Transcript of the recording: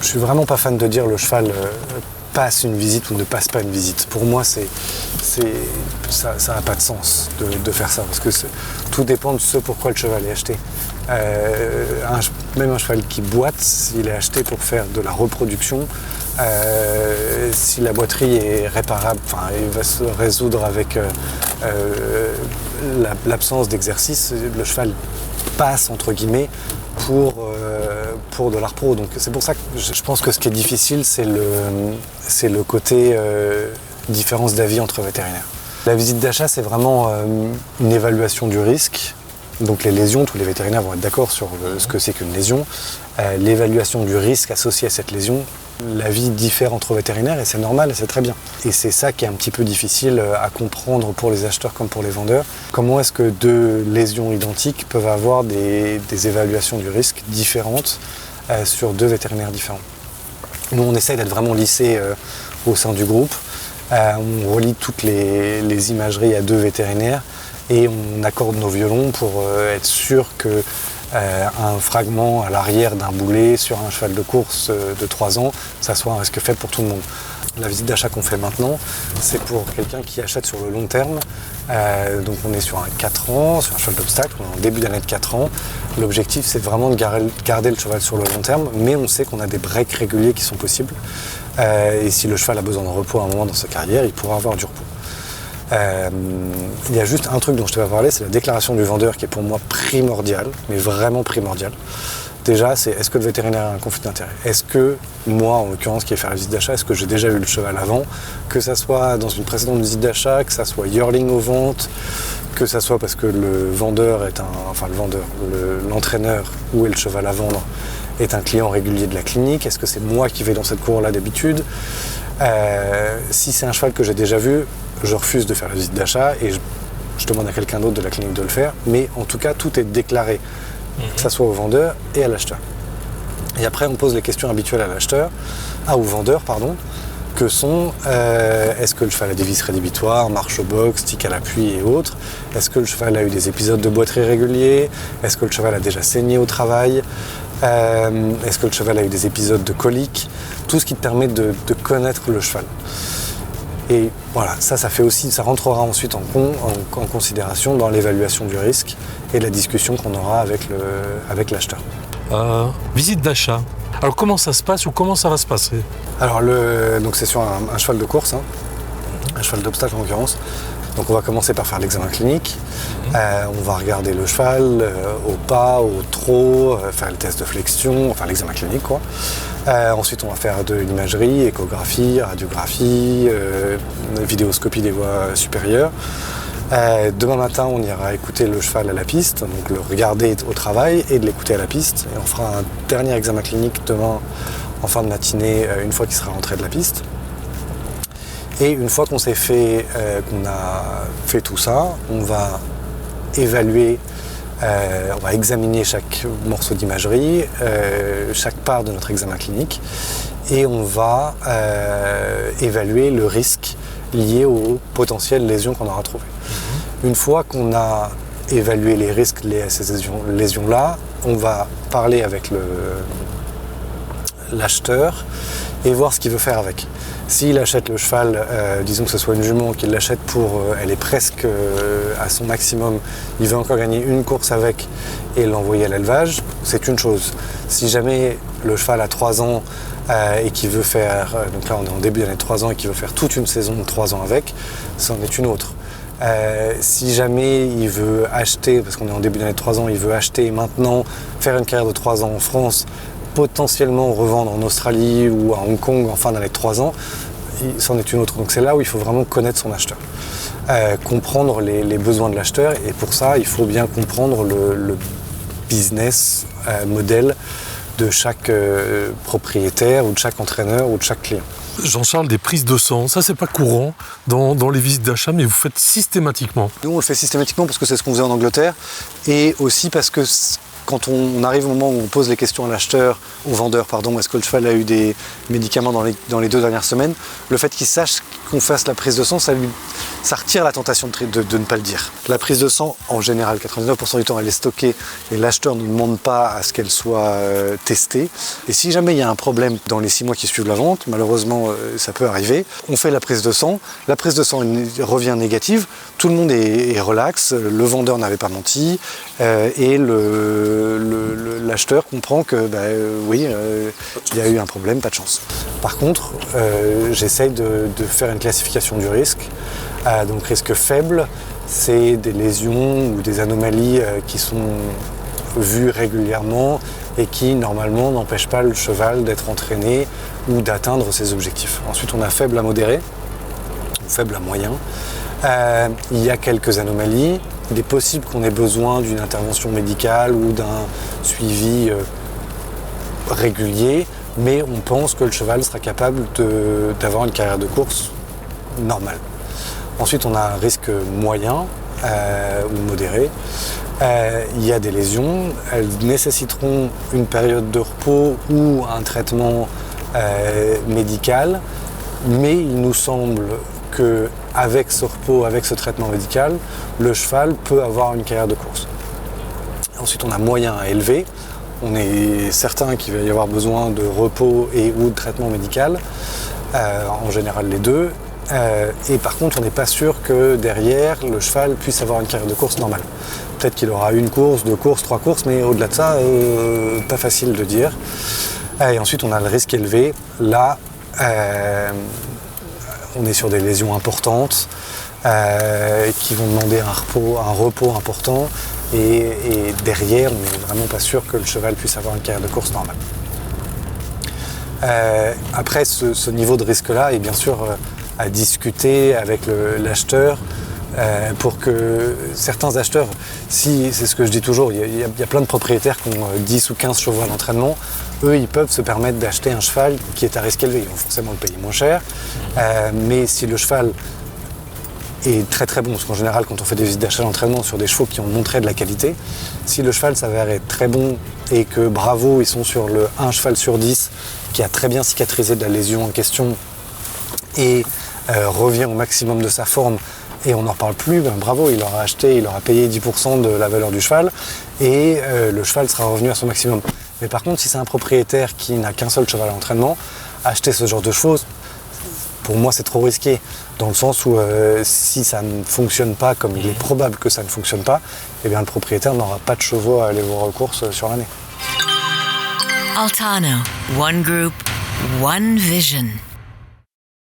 je suis vraiment pas fan de dire le cheval passe une visite ou ne passe pas une visite. Pour moi, ça n'a pas de sens de faire ça, parce que tout dépend de ce pourquoi le cheval est acheté. Même un cheval qui boite, s'il est acheté pour faire de la reproduction, si la boiterie est réparable, il va se résoudre avec l'absence d'exercice, le cheval passe entre guillemets pour de l'art pro. Donc c'est pour ça que je pense que ce qui est difficile, c'est le côté différence d'avis entre vétérinaires. La visite d'achat, c'est vraiment une évaluation du risque. Donc les lésions, tous les vétérinaires vont être d'accord sur ce que c'est qu'une lésion. L'évaluation du risque associé à cette lésion, la vie diffère entre vétérinaires et c'est normal et c'est très bien. Et c'est ça qui est un petit peu difficile à comprendre pour les acheteurs comme pour les vendeurs. Comment est-ce que deux lésions identiques peuvent avoir des évaluations du risque différentes sur deux vétérinaires différents. Nous, on essaye d'être vraiment lissé au sein du groupe. On relie toutes les imageries à deux vétérinaires et on accorde nos violons pour être sûr que un fragment à l'arrière d'un boulet sur un cheval de course de 3 ans, ça soit un risque faible pour tout le monde. La visite d'achat qu'on fait maintenant, c'est pour quelqu'un qui achète sur le long terme. Donc on est sur un 4 ans, sur un cheval d'obstacle, on est en début d'année de 4 ans. L'objectif, c'est vraiment de garder le cheval sur le long terme, mais on sait qu'on a des breaks réguliers qui sont possibles. Et si le cheval a besoin de repos à un moment dans sa carrière, il pourra avoir du repos. Il y a juste un truc dont je te vais parler, c'est la déclaration du vendeur qui est pour moi primordiale, mais vraiment primordiale. Déjà, c'est est-ce que le vétérinaire a un conflit d'intérêt? Est-ce que moi, en l'occurrence, qui ai fait la visite d'achat, est-ce que j'ai déjà eu le cheval avant? Que ça soit dans une précédente visite d'achat, que ça soit yearling aux ventes, que ça soit parce que le vendeur l'entraîneur où est le cheval à vendre est un client régulier de la clinique. Est-ce que c'est moi qui vais dans cette cour-là d'habitude? Si c'est un cheval que j'ai déjà vu, je refuse de faire la visite d'achat et je demande à quelqu'un d'autre de la clinique de le faire. Mais en tout cas, tout est déclaré, que ça soit au vendeur et à l'acheteur. Et après, on pose les questions habituelles au vendeur, que sont est-ce que le cheval a des vis rédhibitoires, marche au box, tic à l'appui et autres? Est-ce que le cheval a eu des épisodes de boiterie réguliers? Est-ce que le cheval a déjà saigné au travail? Est-ce que le cheval a eu des épisodes de colique? Tout ce qui te permet de connaître le cheval. Et voilà, ça rentrera ensuite en considération dans l'évaluation du risque et la discussion qu'on aura avec l'acheteur. Visite d'achat. Alors comment ça se passe ou comment ça va se passer? Alors donc c'est sur un cheval de course, un cheval d'obstacle en l'occurrence. Donc on va commencer par faire l'examen clinique. On va regarder le cheval au pas, au trot, faire le test de flexion, enfin l'examen clinique quoi. Ensuite on va faire de l'imagerie, échographie, radiographie, vidéoscopie des voies supérieures. Demain matin on ira écouter le cheval à la piste, donc le regarder au travail et de l'écouter à la piste. Et on fera un dernier examen clinique demain en fin de matinée, une fois qu'il sera rentré de la piste. Et une fois qu'on a fait tout ça, on va évaluer, on va examiner chaque morceau d'imagerie, chaque part de notre examen clinique, et on va évaluer le risque lié aux potentielles lésions qu'on aura trouvées. Une fois qu'on a évalué les risques liés à ces lésions-là, on va parler avec l'acheteur et voir ce qu'il veut faire avec. S'il achète le cheval, disons que ce soit une jument, qu'il l'achète elle est presque à son maximum, il veut encore gagner une course avec et l'envoyer à l'élevage, c'est une chose. Si jamais le cheval a 3 ans et qu'il veut faire, donc là on est en début d'année de 3 ans et qu'il veut faire toute une saison de 3 ans avec, c'en est une autre. Si jamais il veut acheter, parce qu'on est en début d'année de 3 ans, il veut acheter maintenant, faire une carrière de 3 ans en France, potentiellement revendre en Australie ou à Hong Kong en fin d'année de 3 ans, c'en est une autre. Donc c'est là où il faut vraiment connaître son acheteur, comprendre les besoins de l'acheteur, et pour ça il faut bien comprendre le business model de chaque propriétaire ou de chaque entraîneur ou de chaque client. Jean-Charles, des prises de sang, ça c'est pas courant dans les visites d'achat, mais vous faites systématiquement. Nous on le fait systématiquement parce que c'est ce qu'on faisait en Angleterre, et aussi parce que quand on arrive au moment où on pose les questions à l'acheteur, au vendeur, pardon, est-ce que le cheval a eu des médicaments dans les 2 dernières semaines, le fait qu'il sache qu'on fasse la prise de sang, ça retire la tentation de ne pas le dire. La prise de sang, en général, 99% du temps, elle est stockée et l'acheteur ne demande pas à ce qu'elle soit testée. Et si jamais il y a un problème dans les 6 mois qui suivent la vente, malheureusement, ça peut arriver, on fait la prise de sang revient négative, tout le monde est relax, le vendeur n'avait pas menti et l'acheteur comprend que oui, il y a eu un problème, pas de chance. Par contre, j'essaye de faire une classification du risque. Donc risque faible, c'est des lésions ou des anomalies qui sont vues régulièrement et qui normalement n'empêchent pas le cheval d'être entraîné ou d'atteindre ses objectifs. Ensuite on a faible à modéré, ou faible à moyen. Il y a quelques anomalies. Il est possible qu'on ait besoin d'une intervention médicale ou d'un suivi régulier, mais on pense que le cheval sera capable d'avoir une carrière de course normale. Ensuite, on a un risque moyen ou modéré. Il y a des lésions. Elles nécessiteront une période de repos ou un traitement médical, mais il nous semble qu'avec ce repos, avec ce traitement médical, le cheval peut avoir une carrière de course. Ensuite, on a moyen à élevé. On est certain qu'il va y avoir besoin de repos ou de traitement médical, en général les deux. Et par contre, on n'est pas sûr que derrière, le cheval puisse avoir une carrière de course normale. Peut-être qu'il aura 1 course, 2 courses, 3 courses, mais au-delà de ça, pas facile de dire. Et ensuite, on a le risque élevé. Là, on est sur des lésions importantes qui vont demander un repos important. Et derrière, on n'est vraiment pas sûr que le cheval puisse avoir une carrière de course normale. Après, ce niveau de risque-là est bien sûr à discuter avec l'acheteur pour que certains acheteurs, c'est ce que je dis toujours, il y a plein de propriétaires qui ont 10 ou 15 chevaux à l'entraînement, eux ils peuvent se permettre d'acheter un cheval qui est à risque élevé, ils vont forcément le payer moins cher, mais si le cheval est très très bon, parce qu'en général quand on fait des visites d'achat d'entraînement sur des chevaux qui ont montré de la qualité, si le cheval s'avère être très bon et que bravo, ils sont sur le 1 cheval sur 10 qui a très bien cicatrisé de la lésion en question et revient au maximum de sa forme et on n'en reparle plus, bravo, il aura payé 10% de la valeur du cheval et le cheval sera revenu à son maximum. Mais par contre, si c'est un propriétaire qui n'a qu'un seul cheval à l'entraînement, acheter ce genre de choses, pour moi c'est trop risqué, dans le sens où si ça ne fonctionne pas comme il est probable que ça ne fonctionne pas, eh bien le propriétaire n'aura pas de chevaux à aller voir aux courses sur l'année. Altano, one group, one vision.